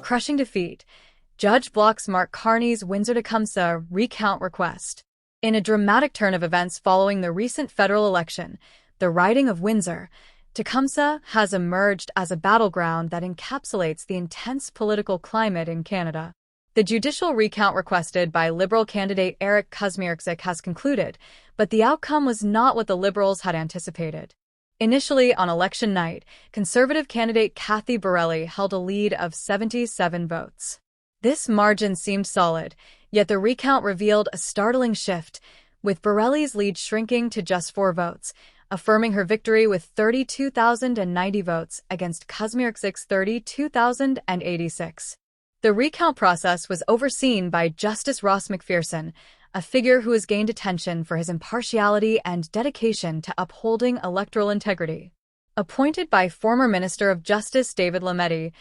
crushing defeat, judge blocks Mark Carney's Windsor-Tecumseh recount request. In a dramatic turn of events following the recent federal election, the riding of Windsor-Tecumseh has emerged as a battleground that encapsulates the intense political climate in Canada. The judicial recount requested by Liberal candidate Eric Kuzmierczyk has concluded, but the outcome was not what the Liberals had anticipated. Initially, on election night, Conservative candidate Kathy Borrelli held a lead of 77 votes. This margin seemed solid, yet the recount revealed a startling shift, with Borrelli's lead shrinking to just 4 votes, affirming her victory with 32,090 votes against Kuzmierczyk's 32,086. The recount process was overseen by Justice Ross McPherson, a figure who has gained attention for his impartiality and dedication to upholding electoral integrity. Appointed by former Minister of Justice David Lametti,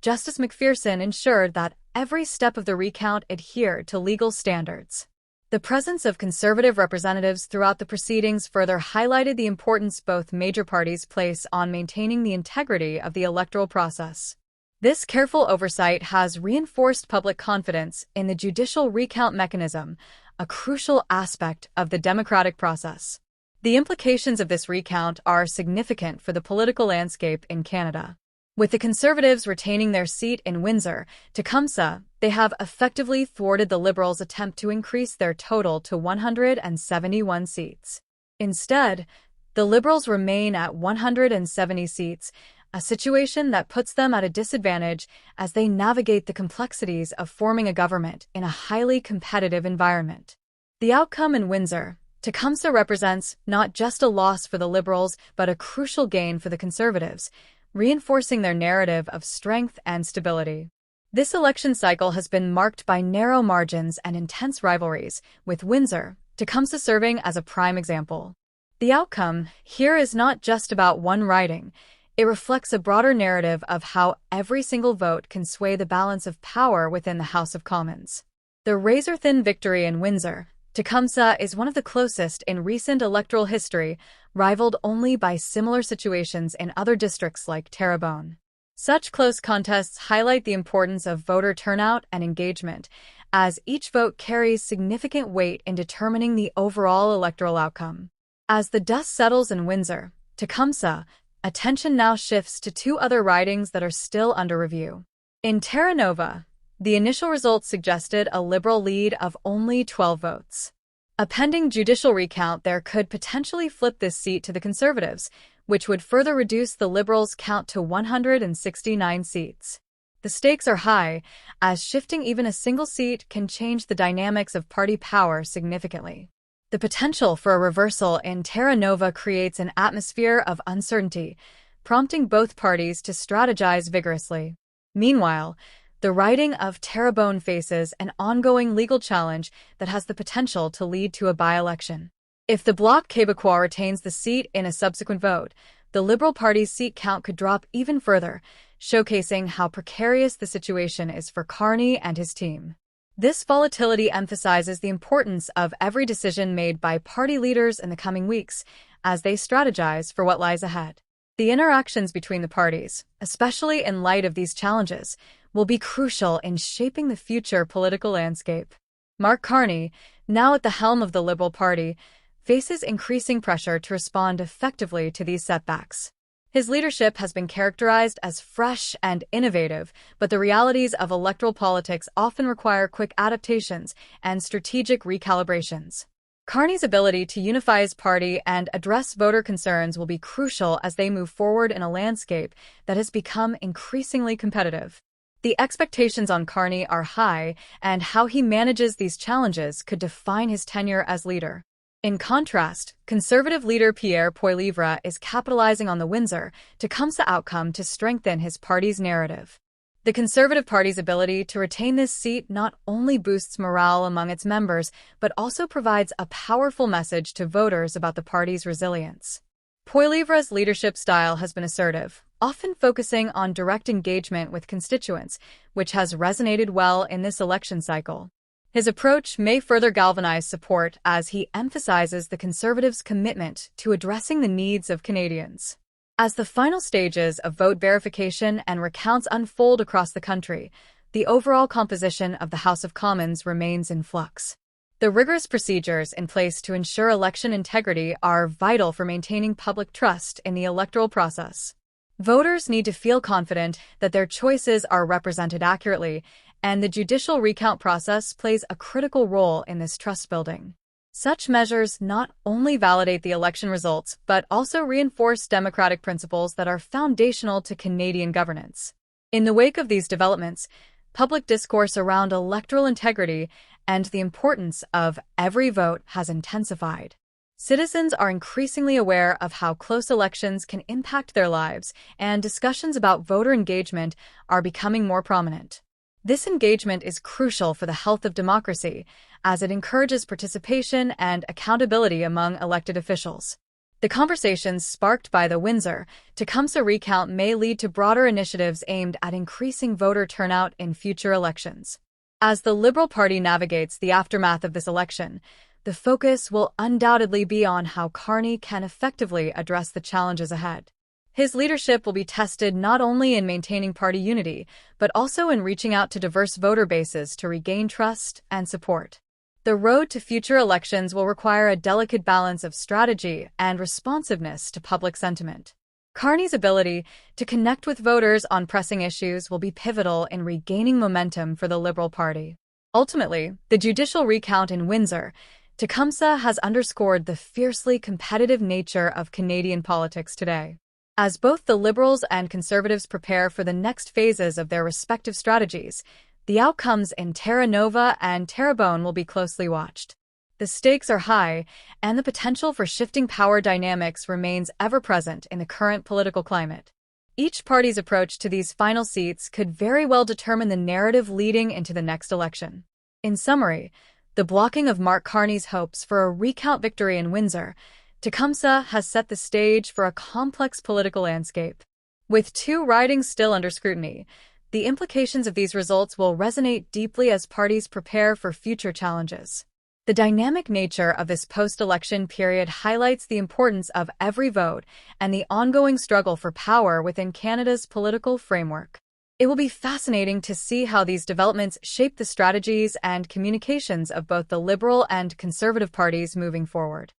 Justice McPherson ensured that every step of the recount adhered to legal standards. The presence of Conservative representatives throughout the proceedings further highlighted the importance both major parties place on maintaining the integrity of the electoral process. This careful oversight has reinforced public confidence in the judicial recount mechanism, a crucial aspect of the democratic process. The implications of this recount are significant for the political landscape in Canada. With the Conservatives retaining their seat in Windsor-Tecumseh, they have effectively thwarted the Liberals' attempt to increase their total to 171 seats. Instead, the Liberals remain at 170 seats, a situation that puts them at a disadvantage as they navigate the complexities of forming a government in a highly competitive environment. The outcome in Windsor-Tecumseh represents not just a loss for the Liberals, but a crucial gain for the Conservatives, reinforcing their narrative of strength and stability. This election cycle has been marked by narrow margins and intense rivalries, with Windsor-Tecumseh serving as a prime example. The outcome here is not just about one riding. It reflects a broader narrative of how every single vote can sway the balance of power within the House of Commons. The razor-thin victory in Windsor-Tecumseh is one of the closest in recent electoral history, rivaled only by similar situations in other districts like Terrebonne. Such close contests highlight the importance of voter turnout and engagement, as each vote carries significant weight in determining the overall electoral outcome. As the dust settles in Windsor-Tecumseh, attention now shifts to 2 other ridings that are still under review. In Terra Nova, the initial results suggested a Liberal lead of only 12 votes. A pending judicial recount there could potentially flip this seat to the Conservatives, which would further reduce the Liberals' count to 169 seats. The stakes are high, as shifting even a single seat can change the dynamics of party power significantly. The potential for a reversal in Terra Nova creates an atmosphere of uncertainty, prompting both parties to strategize vigorously. Meanwhile, the riding of Terrebonne faces an ongoing legal challenge that has the potential to lead to a by-election. If the Bloc Québécois retains the seat in a subsequent vote, the Liberal Party's seat count could drop even further, showcasing how precarious the situation is for Carney and his team. This volatility emphasizes the importance of every decision made by party leaders in the coming weeks as they strategize for what lies ahead. The interactions between the parties, especially in light of these challenges, will be crucial in shaping the future political landscape. Mark Carney, now at the helm of the Liberal Party, faces increasing pressure to respond effectively to these setbacks. His leadership has been characterized as fresh and innovative, but the realities of electoral politics often require quick adaptations and strategic recalibrations. Carney's ability to unify his party and address voter concerns will be crucial as they move forward in a landscape that has become increasingly competitive. The expectations on Carney are high, and how he manages these challenges could define his tenure as leader. In contrast, Conservative leader Pierre Poilievre is capitalizing on the Windsor-Tecumseh outcome to strengthen his party's narrative. The Conservative Party's ability to retain this seat not only boosts morale among its members, but also provides a powerful message to voters about the party's resilience. Poilievre's leadership style has been assertive, often focusing on direct engagement with constituents, which has resonated well in this election cycle. His approach may further galvanize support as he emphasizes the Conservatives' commitment to addressing the needs of Canadians. As the final stages of vote verification and recounts unfold across the country, the overall composition of the House of Commons remains in flux. The rigorous procedures in place to ensure election integrity are vital for maintaining public trust in the electoral process. Voters need to feel confident that their choices are represented accurately, and the judicial recount process plays a critical role in this trust building. Such measures not only validate the election results, but also reinforce democratic principles that are foundational to Canadian governance. In the wake of these developments, public discourse around electoral integrity and the importance of every vote has intensified. Citizens are increasingly aware of how close elections can impact their lives, and discussions about voter engagement are becoming more prominent. This engagement is crucial for the health of democracy, as it encourages participation and accountability among elected officials. The conversations sparked by the Windsor-Tecumseh recount may lead to broader initiatives aimed at increasing voter turnout in future elections. As the Liberal Party navigates the aftermath of this election, the focus will undoubtedly be on how Carney can effectively address the challenges ahead. His leadership will be tested not only in maintaining party unity, but also in reaching out to diverse voter bases to regain trust and support. The road to future elections will require a delicate balance of strategy and responsiveness to public sentiment. Carney's ability to connect with voters on pressing issues will be pivotal in regaining momentum for the Liberal Party. Ultimately, the judicial recount in Windsor-Tecumseh has underscored the fiercely competitive nature of Canadian politics today. As both the Liberals and Conservatives prepare for the next phases of their respective strategies, the outcomes in Terra Nova and Terrebonne will be closely watched. The stakes are high, and the potential for shifting power dynamics remains ever-present in the current political climate. Each party's approach to these final seats could very well determine the narrative leading into the next election. In summary, the blocking of Mark Carney's hopes for a recount victory in Windsor-Tecumseh has set the stage for a complex political landscape. With two ridings still under scrutiny, the implications of these results will resonate deeply as parties prepare for future challenges. The dynamic nature of this post-election period highlights the importance of every vote and the ongoing struggle for power within Canada's political framework. It will be fascinating to see how these developments shape the strategies and communications of both the Liberal and Conservative parties moving forward.